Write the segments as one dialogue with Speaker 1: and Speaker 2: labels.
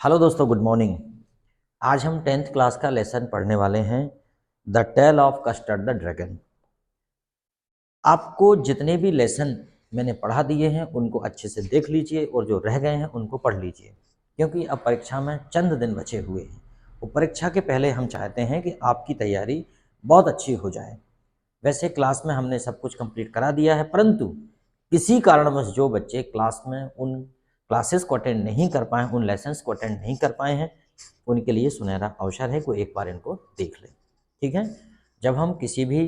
Speaker 1: Hello दोस्तों, good morning. आज हम 10th क्लास का लेसन पढ़ने वाले हैं, the tale of Custard the dragon. आपको जितने भी लेसन मैंने पढ़ा दिए हैं उनको अच्छे से देख लीजिए और जो रह गए हैं उनको पढ़ लीजिए, क्योंकि अब परीक्षा में चंद दिन बचे हुए हैं। वो परीक्षा के पहले हम चाहते हैं कि आपकी तैयारी बहुत अच्छी हो जाए। वैसे क्लास में हमने सब कुछ कंप्लीट करा दिया है, परंतु किसी कारणवश जो बच्चे क्लास में उन क्लासेस को अटेंड नहीं कर पाए, उन लेसन्स को अटेंड नहीं कर पाए हैं, उनके लिए सुनहरा अवसर है कि एक बार इनको देख लें। ठीक है। जब हम किसी भी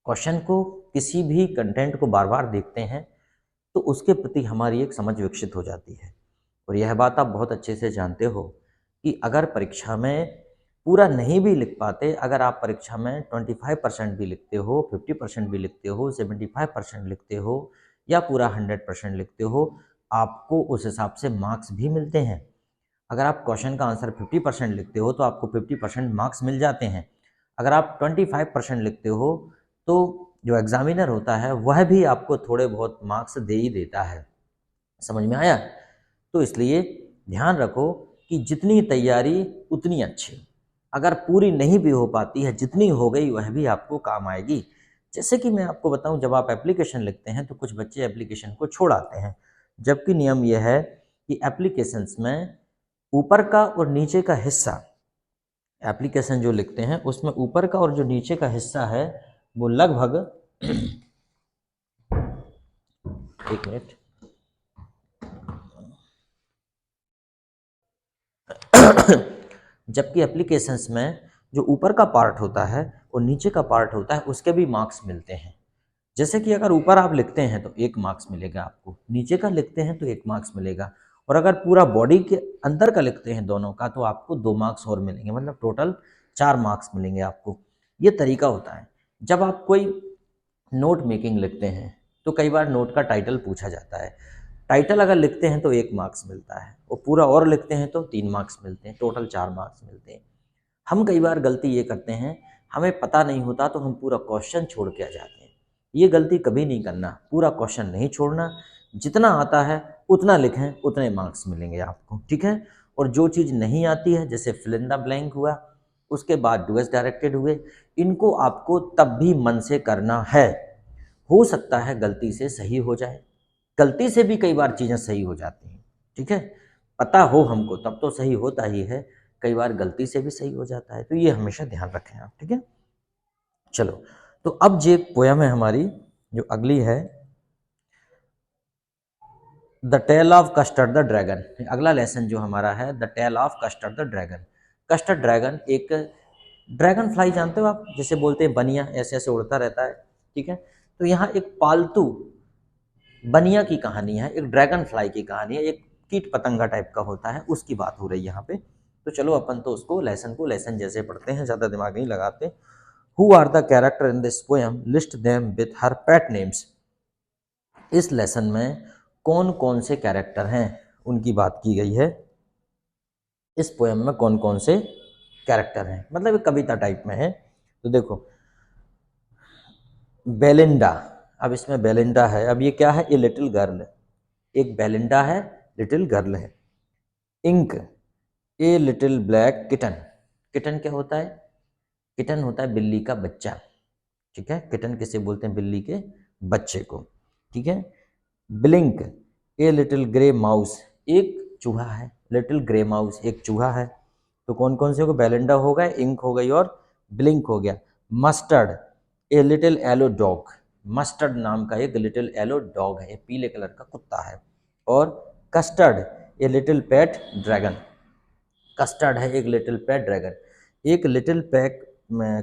Speaker 1: क्वेश्चन को, किसी भी कंटेंट को बार बार देखते हैं तो उसके प्रति हमारी एक समझ विकसित हो जाती है। और यह बात आप बहुत अच्छे से जानते हो कि अगर परीक्षा में पूरा नहीं भी लिख पाते, अगर आप परीक्षा में 25% भी लिखते हो, 50% भी लिखते हो, 75% लिखते हो या पूरा 100% लिखते हो, आपको उस हिसाब से मार्क्स भी मिलते हैं। अगर आप क्वेश्चन का आंसर 50% लिखते हो तो आपको 50% मार्क्स मिल जाते हैं। अगर आप 25% लिखते हो तो जो एग्जामिनर होता है वह भी आपको थोड़े बहुत मार्क्स दे ही देता है। समझ में आया? तो इसलिए ध्यान रखो कि जितनी तैयारी उतनी अच्छी। अगर पूरी नहीं भी हो पाती है, जितनी हो गई वह भी आपको काम आएगी। जैसे कि मैं आपको बताऊं, जब आप एप्लीकेशन लिखते हैं तो कुछ बच्चे एप्लीकेशन को छोड़ आते हैं, जबकि नियम यह है कि एप्लीकेशंस में ऊपर का और नीचे का हिस्सा, एप्लीकेशन जो लिखते हैं उसमें ऊपर का और जो नीचे का हिस्सा है वो लगभग एक मिनट, जबकि एप्लीकेशंस में जो ऊपर का पार्ट होता है और नीचे का पार्ट होता है उसके भी मार्क्स मिलते हैं। जैसे कि अगर ऊपर आप लिखते हैं तो 1 मार्क्स मिलेगा आपको, नीचे का लिखते हैं तो 1 मार्क्स मिलेगा, और अगर पूरा बॉडी के अंदर का लिखते हैं दोनों का तो आपको 2 मार्क्स और मिलेंगे, मतलब टोटल 4 मार्क्स मिलेंगे आपको। ये तरीका होता है। जब आप कोई नोट मेकिंग लिखते हैं तो कई बार नोट का टाइटल पूछा जाता है। टाइटल अगर लिखते हैं तो 1 मार्क्स मिलता है, और पूरा और लिखते हैं तो 3 मार्क्स मिलते हैं, टोटल 4 मार्क्स मिलते हैं। हम कई बार गलती ये करते हैं, हमें पता नहीं होता तो हम पूरा क्वेश्चन छोड़ के आ जाते हैं। ये गलती कभी नहीं करना, पूरा क्वेश्चन नहीं छोड़ना, जितना आता है उतना लिखें, उतने मार्क्स मिलेंगे आपको। ठीक है। और जो चीज़ नहीं आती है, जैसे फिल इन द ब्लैंक हुआ, उसके बाद डूएस डायरेक्टेड हुए, इनको आपको तब भी मन से करना है। हो सकता है गलती से सही हो जाए, गलती से भी कई बार चीज़ें सही हो जाती हैं। ठीक है। पता हो हमको तब तो सही होता ही है, कई बार गलती से भी सही हो जाता है, तो ये हमेशा ध्यान रखें आप। ठीक है। चलो, तो अब ये पोयम है हमारी जो अगली है, the tale of Custard the dragon. अगला लेसन जो हमारा है, the tale of Custard the dragon. Custard dragon एक ड्रैगन फ्लाई जानते हो आप, जैसे बोलते हैं बनिया, ऐसे ऐसे उड़ता रहता है। ठीक है। तो यहाँ एक पालतू बनिया की कहानी है, एक ड्रैगन फ्लाई की कहानी है, एक कीट पतंगा टाइप का होता है, उसकी बात हो रही है यहाँ पे। तो चलो अपन तो उसको लेसन जैसे पढ़ते हैं, ज़्यादा दिमाग नहीं लगाते। Who are the characters in this poem, list them with her pet names. इस लेसन में कौन कौन से कैरेक्टर हैं उनकी बात की गई है। इस पोएम में कौन कौन से कैरेक्टर हैं, मतलब एक कविता टाइप में है। तो देखो, बेलिंडा, अब इसमें बेलिंडा है, अब ये क्या है, ये लिटिल गर्ल, एक बेलिंडा है, लिटिल गर्ल है। Ink, a little black kitten. Kitten क्या होता है? किटन होता है बिल्ली का बच्चा। ठीक है। किटन किसे बोलते हैं? बिल्ली के बच्चे को। ठीक है। Blink, a little grey mouse, एक चूहा है, लिटिल ग्रे माउस एक चूहा है। तो कौन कौन से हो गए? बेलिंडा हो गए, इंक हो गई और ब्लिंक हो गया। Mustard, a little yellow dog, mustard नाम का एक लिटिल येलो डॉग है, पीले कलर का कुत्ता है। और custard, a little pet dragon, custard है एक लिटिल पेट ड्रैगन। एक लिटिल पैक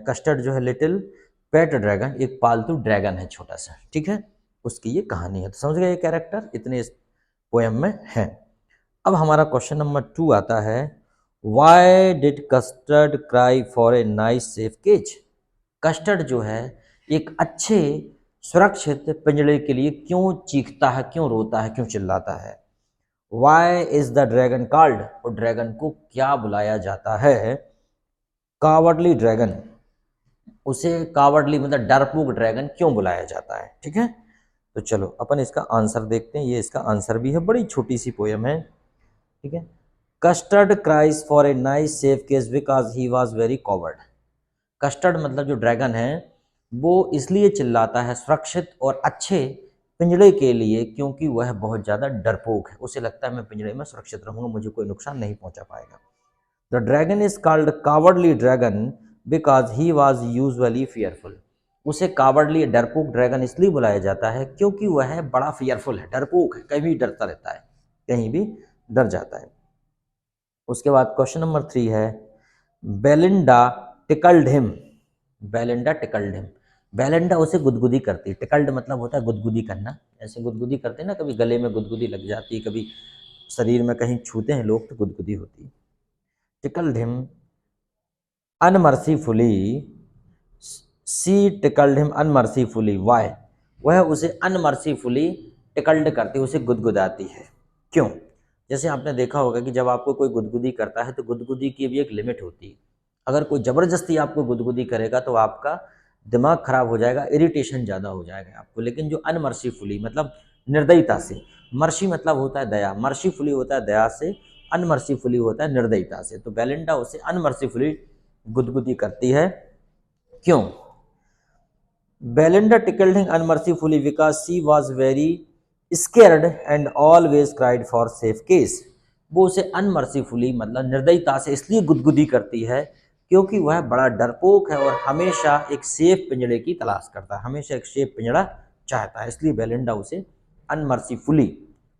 Speaker 1: कस्टर्ड जो है लिटिल पेट ड्रैगन, एक पालतू ड्रैगन है छोटा सा। ठीक है। उसकी ये कहानी है। तो समझ गए ये कैरेक्टर इतने इस पोएम में है। अब हमारा क्वेश्चन नंबर 2 आता है, why did Custard cry for a nice safe cage. Custard जो है एक अच्छे सुरक्षित पिंजड़े के लिए क्यों चीखता है, क्यों रोता है, क्यों चिल्लाता है। Why is the dragon called, और ड्रैगन को क्या बुलाया जाता है? कावर्डली ड्रैगन, उसे कावर्डली मतलब डरपोक ड्रैगन क्यों बुलाया जाता है। ठीक है। तो चलो अपन इसका आंसर देखते हैं। ये इसका आंसर भी है, बड़ी छोटी सी पोयम है। ठीक है। Custard cries for a nice safe case because he was very coward. Custard मतलब जो ड्रैगन है वो इसलिए चिल्लाता है सुरक्षित और अच्छे पिंजड़े के लिए क्योंकि वह बहुत ज़्यादा डरपोक है। उसे लगता है मैं पिंजड़े में सुरक्षित रहूँगा, मुझे कोई नुकसान नहीं पहुँचा पाएगा। The dragon is called cowardly dragon because he was usually fearful. उसे कावर्डली डरपोक ड्रैगन इसलिए बुलाया जाता है क्योंकि वह बड़ा फियरफुल है, डरपोक है, कहीं भी डरता रहता है, कहीं भी डर जाता है। उसके बाद क्वेश्चन नंबर 3 है Belinda tickled him. Belinda tickled him, Belinda उसे गुदगुदी करती। टिकल्ड मतलब होता है गुदगुदी करना, ऐसे गुदगुदी करते हैं ना, कभी गले में गुदगुदी लग जाती, कभी शरीर में कहीं छूते हैं लोग तो गुदगुदी होती है। टिकल्ड हिम अनमर्सीफुली, सी टिकल्ड हिम अनमर्सीफुली, वाई, वह उसे अनमर्सीफुली टिकल्ड करती, उसे गुदगुदाती है। क्यों? जैसे आपने देखा होगा कि जब आपको कोई गुदगुदी करता है तो गुदगुदी की भी एक लिमिट होती है। अगर कोई ज़बरदस्ती आपको गुदगुदी करेगा तो आपका दिमाग खराब हो जाएगा, इरिटेशन ज़्यादा हो जाएगा आपको। लेकिन जो अनमर्सीफुली मतलब निर्दयता से, मर्सी मतलब होता है दया, मर्सीफुली होता है दया से, अनमर्सीफुली होता है निर्दयता से। तो बेलिंडा उसे अनमर्सीफुली गुदगुदी करती है। क्यों? Belinda tickled him unmercifully because she was very scared and always cried for safe case। वो उसे अनमर्सीफुली मतलब निर्दयता से इसलिए गुदगुदी करती है क्योंकि वह बड़ा डरपोक है और हमेशा एक सेफ पिंजड़े की तलाश करता है, हमेशा एक सेफ पिंजड़ा चाहता है, इसलिए बेलिंडा उसे अनमर्सीफुली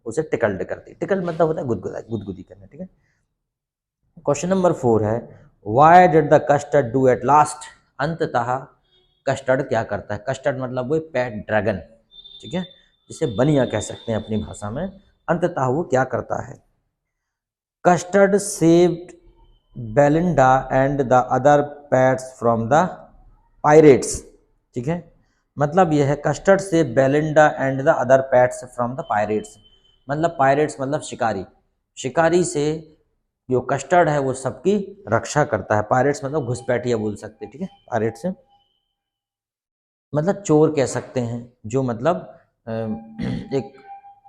Speaker 1: उसे टिकल्ड करती है। टिकल्ड मतलब होता है गुदगुदा, गुदगुदी करना। ठीक है। क्वेश्चन नंबर 4 है why did the custard do at last. अंततः कस्टर्ड क्या करता है? कस्टर्ड मतलब वो पेट ड्रैगन, ठीक है, जिसे बनिया कह सकते हैं अपनी भाषा में। अंततः वो क्या करता है? Custard saved Belinda and the other pets from the pirates. ठीक है, मतलब यह है कस्टर्ड से Belinda and the other pets from the pirates. मतलब पायरेट्स मतलब शिकारी, शिकारी से जो कस्टर्ड है वो सबकी रक्षा करता है। पायरेट्स मतलब घुसपैठिया बोल सकते हैं। ठीक है, पायरेट्स से मतलब चोर कह सकते हैं, जो मतलब एक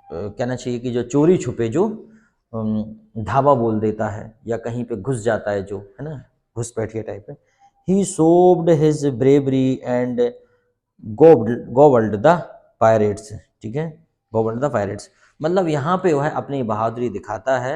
Speaker 1: कहना चाहिए कि जो चोरी छुपे, जो ढाबा बोल देता है या कहीं पे घुस जाता है, जो है ना घुसपैठिया टाइप है। He showed his bravery and growled the pirates. ठीक है, गोवल्ड द पायरेट्स मतलब यहाँ पे वह अपनी बहादुरी दिखाता है